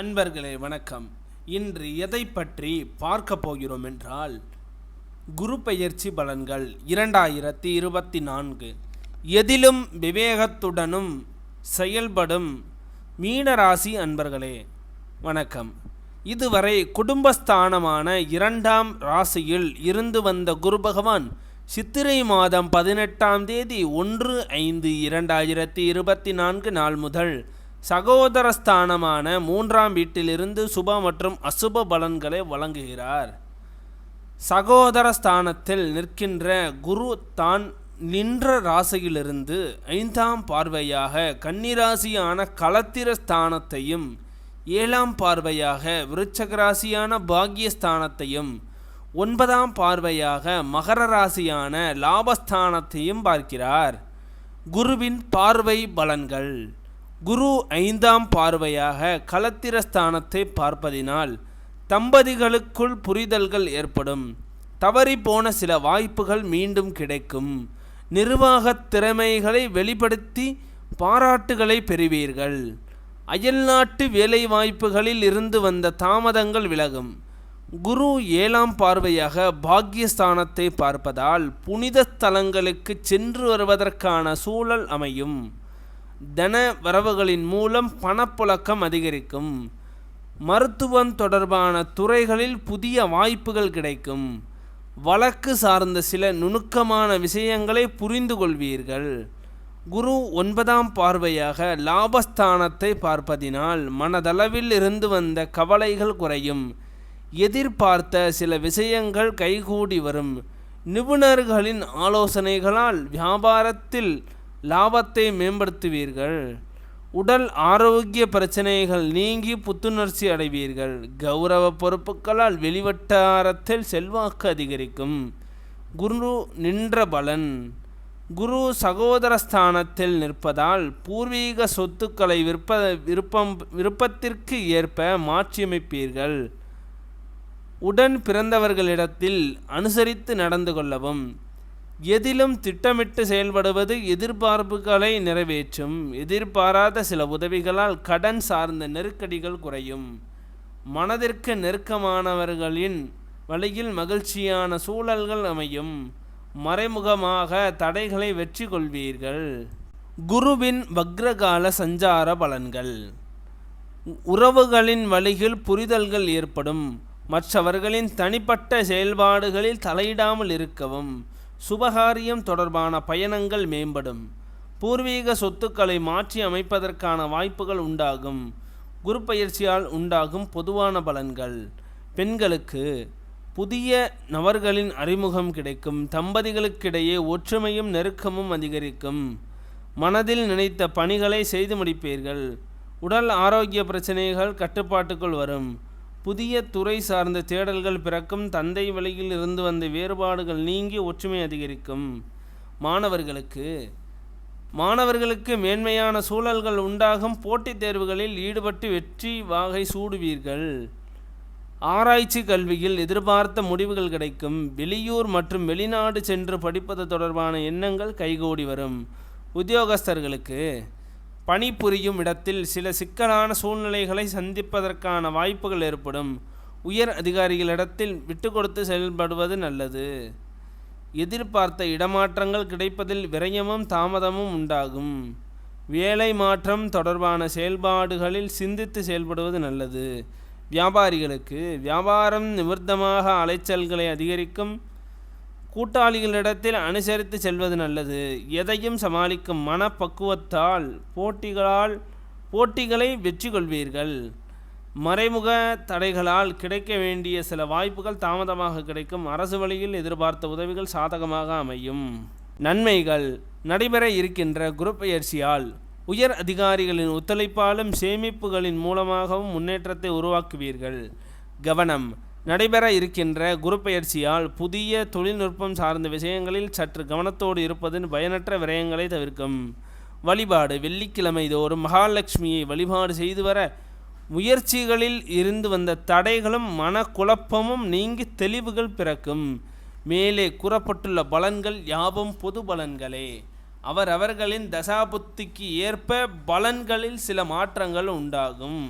அன்பர்களே வணக்கம். இன்று எதை பற்றி பார்க்க போகிறோம் என்றால், குரு பெயர்ச்சி பலன்கள் 2024. எதிலும் விவேகத்துடனும் செயல்படும் மீனராசி அன்பர்களே வணக்கம். இதுவரை குடும்பஸ்தானமான 2ஆம் ராசியில் இருந்து வந்த குரு பகவான் சித்திரை மாதம் 18ஆம் தேதி 1/5/2024 நாள் முதல் சகோதரஸ்தானமான 3ஆம் வீட்டிலிருந்து சுப மற்றும் அசுப பலன்களை வழங்குகிறார். சகோதரஸ்தானத்தில் நிற்கின்ற குரு தான் நின்ற ராசியிலிருந்து 5ஆம் பார்வையாக கன்னிராசியான களத்திர ஸ்தானத்தையும் 7ஆம் பார்வையாக விருச்சக ராசியான பாக்யஸ்தானத்தையும் 9ஆம் பார்வையாக மகர ராசியான லாபஸ்தானத்தையும் பார்க்கிறார். குருவின் பார்வை பலன்கள். குரு 5ஆம் பார்வையாக களத்திரஸ்தானத்தை பார்ப்பதினால் தம்பதிகளுக்குள் புரிதல்கள் ஏற்படும். தவறி போன சில வாய்ப்புகள் மீண்டும் கிடைக்கும். நிர்வாகத் திறமைகளை வெளிப்படுத்தி பாராட்டுகளை பெறுவீர்கள். அயல்நாட்டு வேலை வாய்ப்புகளில் இருந்து வந்த தாமதங்கள் விலகும். குரு 7ஆம் பார்வையாக பாக்யஸ்தானத்தை பார்ப்பதால் புனித ஸ்தலங்களுக்கு சென்று வருவதற்கான சூழல் அமையும். தன வரவுகளின் மூலம் பணப்புழக்கம் அதிகரிக்கும். மருத்துவம் தொடர்பான துறைகளில் புதிய வாய்ப்புகள் கிடைக்கும். வழக்கு சார்ந்த சில நுணுக்கமான விஷயங்களை புரிந்து கொள்வீர்கள். குரு 9ஆம் பார்வையாக லாபஸ்தானத்தை பார்ப்பதினால் மனதளவில் இருந்து வந்த கவலைகள் குறையும். எதிர்பார்த்த சில விஷயங்கள் கைகூடி வரும். நிபுணர்களின் ஆலோசனைகளால் வியாபாரத்தில் லாபத்தை மேம்படுத்துவீர்கள். உடல் ஆரோக்கிய பிரச்சனைகள் நீங்கி புத்துணர்ச்சி அடைவீர்கள். கௌரவ பொறுப்புகளால் வெளிவட்டாரத்தில் செல்வாக்கு அதிகரிக்கும். குரு நின்ற பலன். குரு சகோதரஸ்தானத்தில் நிற்பதால் பூர்வீக சொத்துக்களை விருப்பத்திற்கு ஏற்ப மாற்றியமைப்பீர்கள். உடன் பிறந்தவர்களிடத்தில் அனுசரித்து நடந்து கொள்ளவும். எதிலும் திட்டமிட்டு செயல்படுவது எதிர்பார்ப்புகளை நிறைவேற்றும். எதிர்பாராத சில உதவிகளால் கடன் சார்ந்த நெருக்கடிகள் குறையும். மனதிற்கு நெருக்கமானவர்களின் வழியில் மகிழ்ச்சியான சூழல்கள் அமையும். மறைமுகமாக தடைகளை வெற்றி கொள்வீர்கள். குருவின் வக்ரகால சஞ்சார பலன்கள். உறவுகளின் வழியில் புரிதல்கள் ஏற்படும். மற்றவர்களின் தனிப்பட்ட செயல்பாடுகளில் தலையிடாமல் இருக்கவும். சுபகாரியம் தொடர்பான பயணங்கள் மேம்படும். பூர்வீக சொத்துக்களை மாற்றி அமைப்பதற்கான வாய்ப்புகள் உண்டாகும். குரு பயிற்சியால் உண்டாகும் பொதுவான பலன்கள். பெண்களுக்கு புதிய நபர்களின் அறிமுகம் கிடைக்கும். தம்பதிகளுக்கிடையே ஒற்றுமையும் நெருக்கமும் அதிகரிக்கும். மனதில் நினைத்த பணிகளை செய்து முடிப்பீர்கள். உடல் ஆரோக்கிய பிரச்சனைகள் கட்டுப்பாட்டுக்குள் வரும். புதிய துறை சார்ந்த தேடல்கள் பிறக்கும். தந்தை வழியில் இருந்து வந்த வேறுபாடுகள் நீங்கி ஒற்றுமை அதிகரிக்கும். மாணவர்களுக்கு மேன்மையான சூழல்கள் உண்டாகும். போட்டித் தேர்வுகளில் ஈடுபட்டு வெற்றி வாகை சூடுவீர்கள். ஆராய்ச்சி கல்வியில் எதிர்பார்த்த முடிவுகள் கிடைக்கும். வெளியூர் மற்றும் வெளிநாடு சென்று படிப்பது தொடர்பான எண்ணங்கள் கைகூடி வரும். உத்தியோகஸ்தர்களுக்கு பணிபுரியும் இடத்தில் சில சிக்கலான சூழ்நிலைகளை சந்திப்பதற்கான வாய்ப்புகள் ஏற்படும். உயர் அதிகாரிகளிடத்தில் விட்டு கொடுத்து செயல்படுவது நல்லது. எதிர்பார்த்த இடமாற்றங்கள் கிடைப்பதில் விரயமும் தாமதமும் உண்டாகும். வேலை மாற்றம் தொடர்பான செயல்பாடுகளில் சிந்தித்து செயல்படுவது நல்லது. வியாபாரிகளுக்கு வியாபாரம் நிமித்தமாக அலைச்சல்களை அதிகரிக்கும். கூட்டாளிகளிடத்தில் அனுசரித்து செல்வது நல்லது. எதையும் சமாளிக்கும் மனப்பக்குவத்தால் போட்டிகளை வெற்றி கொள்வீர்கள். மறைமுக தடைகளால் கிடைக்க வேண்டிய சில வாய்ப்புகள் தாமதமாக கிடைக்கும். அரசு வழியில் எதிர்பார்த்த உதவிகள் சாதகமாக அமையும். நன்மைகள். நடைபெற இருக்கின்ற குரு பெயர்ச்சியால் உயர் அதிகாரிகளின் ஒத்துழைப்பாலும் சேமிப்புகளின் மூலமாகவும் முன்னேற்றத்தை உருவாக்குவீர்கள். கவனம். நடைபெற இருக்கின்ற குரு பெயர்ச்சியால் புதிய தொழில்நுட்பம் சார்ந்த விஷயங்களில் சற்று கவனத்தோடு இருப்பதன் பயனற்ற விரயங்களை தவிர்க்கும். வழிபாடு. வெள்ளிக்கிழமை தோறும் மகாலட்சுமியை வழிபாடு செய்து வர முயற்சிகளில் இருந்து வந்த தடைகளும் மனக்குழப்பமும் நீங்கி தெளிவுகள் பிறக்கும். மேலே கூறப்பட்டுள்ள பலன்கள் யாவும் பொது பலன்களே. அவரவர்களின் தசாபுத்திக்கு ஏற்ப பலன்களில் சில மாற்றங்கள் உண்டாகும்.